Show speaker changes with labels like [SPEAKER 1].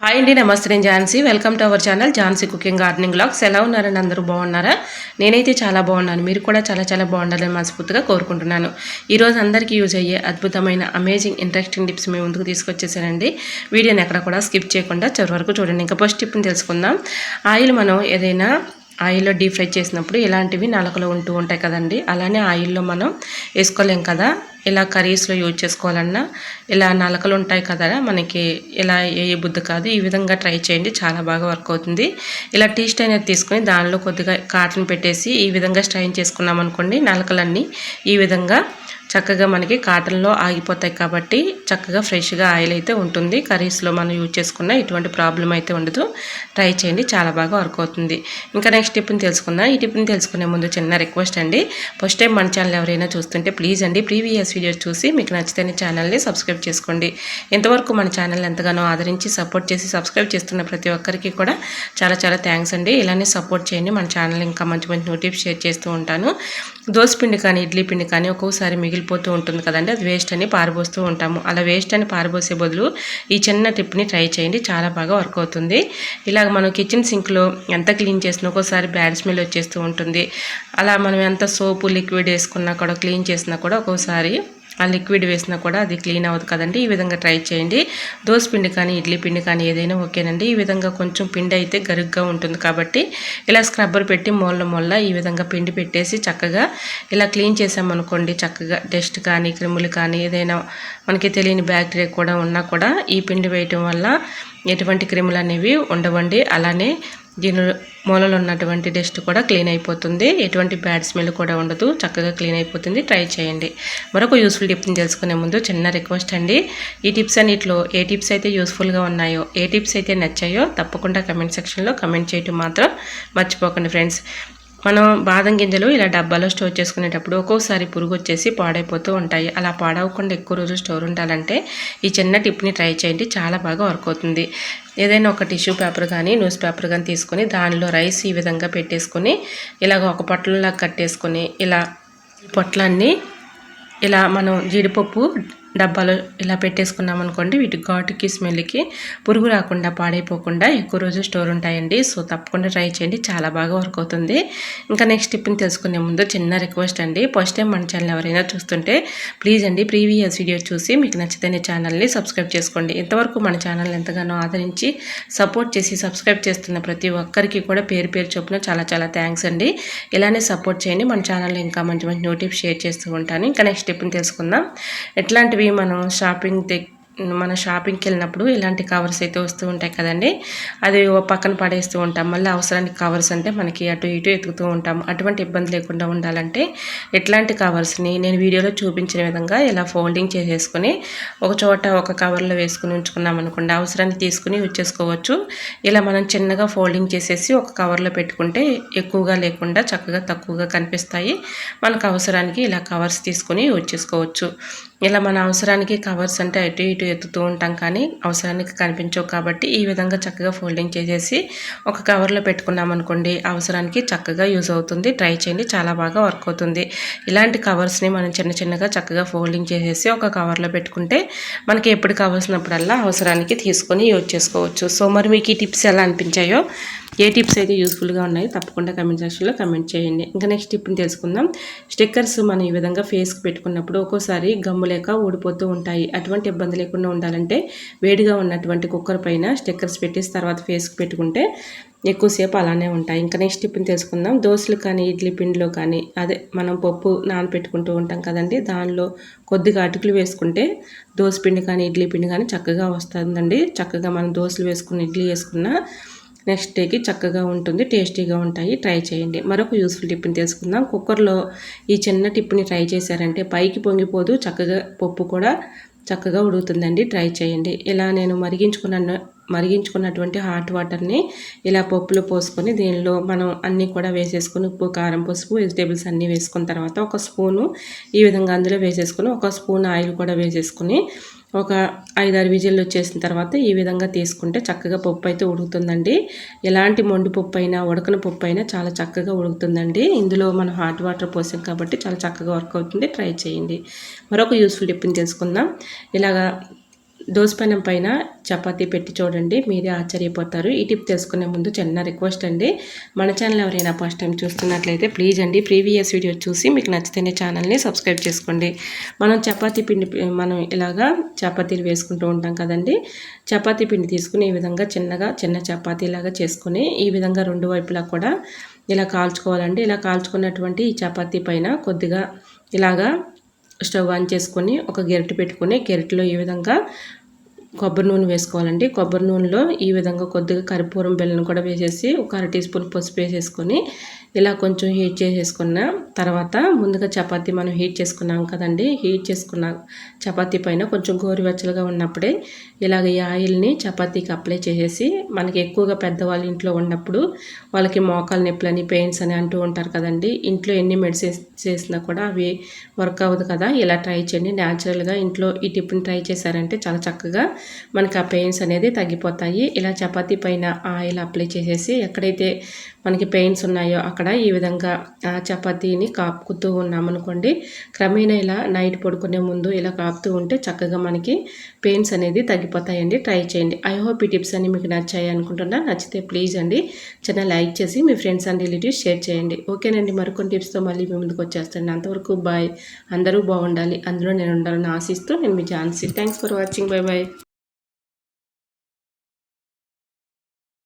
[SPEAKER 1] Hi అండి, నమస్తే. నేను Jhansi. Welcome to our channel Jhansi cooking gardening vlogs. ఎలా ఉన్నారని అందరూ బాగున్నారా? నేనైతే చాలా బాగున్నాను. మీరు కూడా చాలా చాలా బాగుండాలని మనస్ఫూర్తిగా కోరుకుంటున్నాను. ఈరోజు అందరికీ యూజ్ అయ్యే అద్భుతమైన అమేజింగ్ ఇంట్రెస్టింగ్ టిప్స్ మీ ముందుకు తీసుకొచ్చేసానండి. వీడియోని ఎక్కడ కూడా స్కిప్ చేయకుండా చివరి వరకు చూడండి. ఇంకా ఫస్ట్ టిప్ని తెలుసుకుందాం. ఆయిల్ మనం ఏదైనా ఆయిల్లో డీప్ ఫ్రై చేసినప్పుడు ఇలాంటివి నలకలు ఉంటూ ఉంటాయి కదండి. అలానే ఆయిల్లో మనం వేసుకోలేం కదా. ఇలా కర్రీస్లో యూజ్ చేసుకోవాలన్నా ఇలా నలకలు ఉంటాయి కదా, మనకి ఇలా ఏ బుద్ధి కాదు. ఈ విధంగా ట్రై చేయండి, చాలా బాగా వర్క్ అవుతుంది. ఇలా టీ స్ట్రైనర్ తీసుకొని దానిలో కొద్దిగా కాటన్ పెట్టేసి ఈ విధంగా స్ట్రైన్ చేసుకున్నాం అనుకోండి, నలకలన్నీ ఈ విధంగా చక్కగా మనకి కాటన్లో ఆగిపోతాయి కాబట్టి చక్కగా ఫ్రెష్గా ఆయిల్ అయితే ఉంటుంది. కర్రీస్లో మనం యూజ్ చేసుకున్న ఎటువంటి ప్రాబ్లం అయితే ఉండదు. ట్రై చేయండి, చాలా బాగా వర్క్ అవుతుంది. ఇంకా నెక్స్ట్ టిప్ని తెలుసుకుందాం. ఈ టిప్ని తెలుసుకునే ముందు చిన్న రిక్వెస్ట్ అండి. ఫస్ట్ టైం మన ఛానల్ ఎవరైనా చూస్తుంటే ప్లీజ్ అండి, ప్రీవియస్ వీడియోస్ చూసి మీకు నచ్చితే ఛానల్ని సబ్స్క్రైబ్ చేసుకోండి. ఇంతవరకు మన ఛానల్ ఎంతగానో ఆదరించి సపోర్ట్ చేసి సబ్స్క్రైబ్ చేస్తున్న ప్రతి ఒక్కరికి కూడా చాలా చాలా థ్యాంక్స్ అండి. ఇలానే సపోర్ట్ చేయండి. మన ఛానల్ ఇంకా మంచి మంచి నోటిఫ్ షేర్ చేస్తూ ఉంటాను. దోసపిండి కానీ ఇడ్లీ పిండి కానీ ఒక్కోసారి మిగిలిపోతూ ఉంటుంది కదండి, అది వేస్ట్ అని పారబోస్తూ ఉంటాము. అలా వేస్ట్ అని పారబోసే బదులు ఈ చిన్న టిప్ని ట్రై చేయండి, చాలా బాగా వర్క్ అవుతుంది. ఇలాగ మనం కిచెన్ సింక్లో ఎంత క్లీన్ చేసినా ఒక్కోసారి బ్యాడ్ స్మెల్ వచ్చేస్తూ ఉంటుంది. అలా మనం ఎంత సోపు లిక్విడ్ వేసుకున్నా కూడా, క్లీన్ చేసినా కూడా ఒక్కోసారి ఆ లిక్విడ్ వేసినా కూడా అది క్లీన్ అవ్వదు కదండి. ఈ విధంగా ట్రై చేయండి. దోస పిండి కానీ ఇడ్లీ పిండి కానీ ఏదైనా ఓకేనండి. ఈ విధంగా కొంచెం పిండి అయితే గరుగ్గా ఉంటుంది కాబట్టి ఇలా స్క్రబ్బర్ పెట్టి మొల్ల ఈ విధంగా పిండి పెట్టేసి చక్కగా ఇలా క్లీన్ చేసామనుకోండి, చక్కగా డస్ట్ కానీ క్రిములు కానీ ఏదైనా మనకి తెలియని బ్యాక్టీరియా కూడా ఉన్నా కూడా ఈ పిండి వేయటం వల్ల ఎటువంటి క్రిములు అనేవి ఉండవండి. అలానే దీని మూలలో ఉన్నటువంటి డస్ట్ కూడా క్లీన్ అయిపోతుంది. ఎటువంటి బ్యాడ్ స్మెల్ కూడా ఉండదు, చక్కగా క్లీన్ అయిపోతుంది. ట్రై చేయండి. మరొక యూస్ఫుల్ టిప్ని తెలుసుకునే ముందు చిన్న రిక్వెస్ట్ అండి. ఈ టిప్స్ అన్నిటిలో ఏ టిప్స్ అయితే యూస్ఫుల్గా ఉన్నాయో, ఏ టిప్స్ అయితే నచ్చాయో తప్పకుండా కమెంట్ సెక్షన్లో కమెంట్ చేయటం మాత్రం మర్చిపోకండి ఫ్రెండ్స్. మనం బాదం గింజలు ఇలా డబ్బాలో స్టోర్ చేసుకునేటప్పుడు ఒక్కోసారి పురుగు వచ్చేసి పాడైపోతూ ఉంటాయి. అలా పాడవకుండా ఎక్కువ రోజులు స్టోర్ ఉండాలంటే ఈ చిన్న టిప్ని ట్రై చేయండి, చాలా బాగా వర్క్ అవుతుంది. ఏదైనా ఒక టిష్యూ పేపర్ కానీ న్యూస్ పేపర్ కానీ తీసుకొని దానిలో రైస్ ఈ విధంగా పెట్టేసుకొని ఇలాగ ఒక పొట్లంలా కట్టేసుకొని ఇలా పొట్లాన్ని ఇలా మనం జీడిపప్పు డబ్బాలో ఇలా పెట్టేసుకున్నాం అనుకోండి, వీటి ఘాటుకి స్మెల్కి పురుగు రాకుండా పాడైపోకుండా ఎక్కువ రోజు స్టోర్ ఉంటాయండి. సో తప్పకుండా ట్రై చేయండి, చాలా బాగా వర్క్ అవుతుంది. ఇంకా నెక్స్ట్ టిప్ని తెలుసుకునే ముందు చిన్న రిక్వెస్ట్ అండి. ఫస్ట్ టైం మన ఛానల్ ఎవరైనా చూస్తుంటే ప్లీజ్ అండి, ప్రీవియస్ వీడియో చూసి మీకు నచ్చితే ఛానల్ని సబ్స్క్రైబ్ చేసుకోండి. ఇంతవరకు మన ఛానల్ ఎంతగానో ఆదరించి సపోర్ట్ చేసి సబ్స్క్రైబ్ చేస్తున్న ప్రతి ఒక్కరికి కూడా పేరు పేరు చొప్పున చాలా చాలా థ్యాంక్స్ అండి. ఇలానే సపోర్ట్ చేయండి. మన ఛానల్లో ఇంకా మంచి మంచి నోటిఫ్ షేర్ చేస్తూ ఉంటాను. ఇంకా నెక్స్ట్ టిప్ని తెలుసుకుందాం. ఎట్లాంటివి మనం షాపింగ్కి వెళ్ళినప్పుడు ఇలాంటి కవర్స్ అయితే వస్తూ ఉంటాయి కదండి, అది పక్కన పడేస్తూ ఉంటాం. మళ్ళీ అవసరానికి కవర్స్ అంటే మనకి అటు ఇటు ఎతుకుతూ ఉంటాం. అటువంటి ఇబ్బంది లేకుండా ఉండాలంటే ఎట్లాంటి కవర్స్ని నేను వీడియోలో చూపించిన విధంగా ఇలా ఫోల్డింగ్ చేసేసుకొని ఒక చోట ఒక కవర్లో వేసుకుని ఉంచుకున్నాం అనుకోండి, అవసరాన్ని తీసుకుని యూజ్ చేసుకోవచ్చు. ఇలా మనం చిన్నగా ఫోల్డింగ్ చేసేసి ఒక కవర్లో పెట్టుకుంటే ఎక్కువగా లేకుండా చక్కగా తక్కువగా కనిపిస్తాయి. మనకు అవసరానికి ఇలా కవర్స్ తీసుకుని యూజ్ చేసుకోవచ్చు. ఇలా మన అవసరానికి కవర్స్ అంటే అటు ఇటు ఎత్తుతూ ఉంటాం కానీ అవసరానికి కనిపించవు కాబట్టి ఈ విధంగా చక్కగా ఫోల్డింగ్ చేసేసి ఒక కవర్లో పెట్టుకున్నాం అనుకోండి, అవసరానికి చక్కగా యూజ్ అవుతుంది. ట్రై చేయండి, చాలా బాగా వర్క్ అవుతుంది. ఇలాంటి కవర్స్ని మనం చిన్న చిన్నగా చక్కగా ఫోల్డింగ్ చేసేసి ఒక కవర్లో పెట్టుకుంటే మనకి ఎప్పుడు కావాల్సినప్పుడల్లా అవసరానికి తీసుకొని యూజ్ చేసుకోవచ్చు. సో మరి మీకు ఈ టిప్స్ ఎలా అనిపించాయో, ఏ టిప్స్ అయితే యూస్ఫుల్గా ఉన్నాయో తప్పకుండా కమెంట్ సెక్షన్లో కమెంట్ చేయండి. ఇంకా నెక్స్ట్ టిప్ని తెలుసుకుందాం. స్టిక్కర్స్ మనం ఈ విధంగా ఫేస్కి పెట్టుకున్నప్పుడు ఒక్కోసారి గమ్ము లేక ఊడిపోతూ ఉంటాయి. అటువంటి ఇబ్బంది లేకుండా ఉండాలంటే వేడిగా ఉన్నటువంటి కుక్కర్ పైన స్టిక్కర్స్ పెట్టేసి తర్వాత ఫేస్కి పెట్టుకుంటే ఎక్కువసేపు అలానే ఉంటాయి. ఇంకా నెక్స్ట్ టిప్ని తెలుసుకుందాం. దోశలు కానీ ఇడ్లీ పిండిలో కానీ అదే మనం పప్పు నానపెట్టుకుంటూ ఉంటాం కదండి, దానిలో కొద్దిగా అటుకులు వేసుకుంటే దోశ పిండి కానీ ఇడ్లీ పిండి కానీ చక్కగా వస్తుందండి. చక్కగా మనం దోశలు వేసుకుని ఇడ్లీ వేసుకున్న నెక్స్ట్ డేకి చక్కగా ఉంటుంది, టేస్టీగా ఉంటాయి. ట్రై చేయండి. మరొక యూస్ఫుల్ టిప్ని తెలుసుకుందాం. కుక్కర్లో ఈ చిన్న టిప్ని ట్రై చేశారంటే పైకి పొంగిపోదు, చక్కగా పప్పు కూడా చక్కగా ఉడుకుతుందండి. ట్రై చేయండి. ఇలా నేను మరిగించుకున్నటువంటి హాట్ వాటర్ని ఇలా పప్పులో పోసుకొని దీనిలో మనం అన్నీ కూడా వేసేసుకొని ఉప్పు కారం పసుపు వెజిటేబుల్స్ అన్నీ వేసుకున్న తర్వాత ఒక స్పూను ఈ విధంగా అందులో వేసేసుకొని ఒక స్పూన్ ఆయిల్ కూడా వేసేసుకొని ఒక 5-6 విజిల్లు వచ్చేసిన తర్వాత ఈ విధంగా తీసుకుంటే చక్కగా పప్పు అయితే ఉడుకుతుందండి. ఎలాంటి మొండి పప్పు అయినా ఉడకని పప్పు అయినా చాలా చక్కగా ఉడుకుతుందండి. ఇందులో మనం హాట్ వాటర్ పోసాం కాబట్టి చాలా చక్కగా వర్క్ అవుతుంది. ట్రై చేయండి. మరొక యూస్ఫుల్ టిప్ని తెలుసుకుందాం. ఇలాగా దోసపెనం పైన చపాతీ పెట్టి చూడండి, మీరే ఆశ్చర్యపోతారు. ఈ టిప్ తెలుసుకునే ముందు చిన్న రిక్వెస్ట్ అండి, మన ఛానల్ ఎవరైనా ఫస్ట్ టైం చూస్తున్నట్లయితే ప్లీజ్ అండి ప్రీవియస్ వీడియో చూసి మీకు నచ్చితేనే ఛానల్ని సబ్స్క్రైబ్ చేసుకోండి. మనం చపాతీ పిండి మనం ఇలాగా చపాతీలు వేసుకుంటూ ఉంటాం కదండి. చపాతీ పిండి తీసుకుని ఈ విధంగా చిన్న చపాతీలాగా చేసుకుని ఈ విధంగా రెండు వైపులా కూడా ఇలా కాల్చుకోవాలండి. ఇలా కాల్చుకున్నటువంటి ఈ చపాతీ పైన కొద్దిగా ఇలాగా స్టవ్ ఆన్ చేసుకొని ఒక గెరిటె పెట్టుకొని గెరిటెలో ఈ విధంగా కొబ్బరి నూనె వేసుకోవాలండి. కొబ్బరి నూనెలో ఈ విధంగా కొద్దిగా కర్పూరం బెల్లం కూడా వేసేసి ఒక 1/2 టీ స్పూన్ పసుపు వేసేసుకొని ఇలా కొంచెం హీట్ చేసేసుకున్న తర్వాత ముందుగా చపాతీ మనం హీట్ చేసుకున్నాం కదండి. హీట్ చేసుకున్న చపాతీ పైన కొంచెం గోరువెచ్చలుగా ఉన్నప్పుడే ఇలాగ ఈ ఆయిల్ని చపాతీకి అప్లై చేసేసి, మనకి ఎక్కువగా పెద్దవాళ్ళు ఇంట్లో ఉన్నప్పుడు వాళ్ళకి మోకాలు నొప్పులని పెయిన్స్ అని అంటూ ఉంటారు కదండి. ఇంట్లో ఎన్ని మెడిసిన్స్ చేసినా కూడా అవి వర్క్ అవ్వదు కదా. ఇలా ట్రై చేయండి. న్యాచురల్గా ఇంట్లో ఈ టిప్ని ట్రై చేశారంటే చాలా చక్కగా మనకి ఆ పెయిన్స్ అనేది తగ్గిపోతాయి. ఇలా చపాతీ పైన ఆయిల్ అప్లై చేసేసి ఎక్కడైతే మనకి పెయిన్స్ ఉన్నాయో అక్కడ ఈ విధంగా చపాతీని కాపుతూ ఉన్నామనుకోండి, క్రమేణా ఇలా నైట్ పడుకునే ముందు ఇలా కాపుతూ ఉంటే చక్కగా మనకి పెయిన్స్ అనేది తగ్గిపోతాయండి. ట్రై చేయండి. ఐ హోప్ ఈ టిప్స్ అన్ని మీకు నచ్చాయి అనుకుంటున్నా. నచ్చితే ప్లీజ్ అండి చిన్న లైక్ చేసి మీ ఫ్రెండ్స్ అండ్ రిలేటివ్స్ షేర్ చేయండి. ఓకేనండి, మరికొన్ని టిప్స్తో మళ్ళీ మీ ముందుకు వచ్చేస్తాను. అంతవరకు బాయ్. అందరూ బాగుండాలి, అందులో నేను ఉండాలని ఆశిస్తూ నేను మీ Jhansi. Thanks for watching. Bye bye.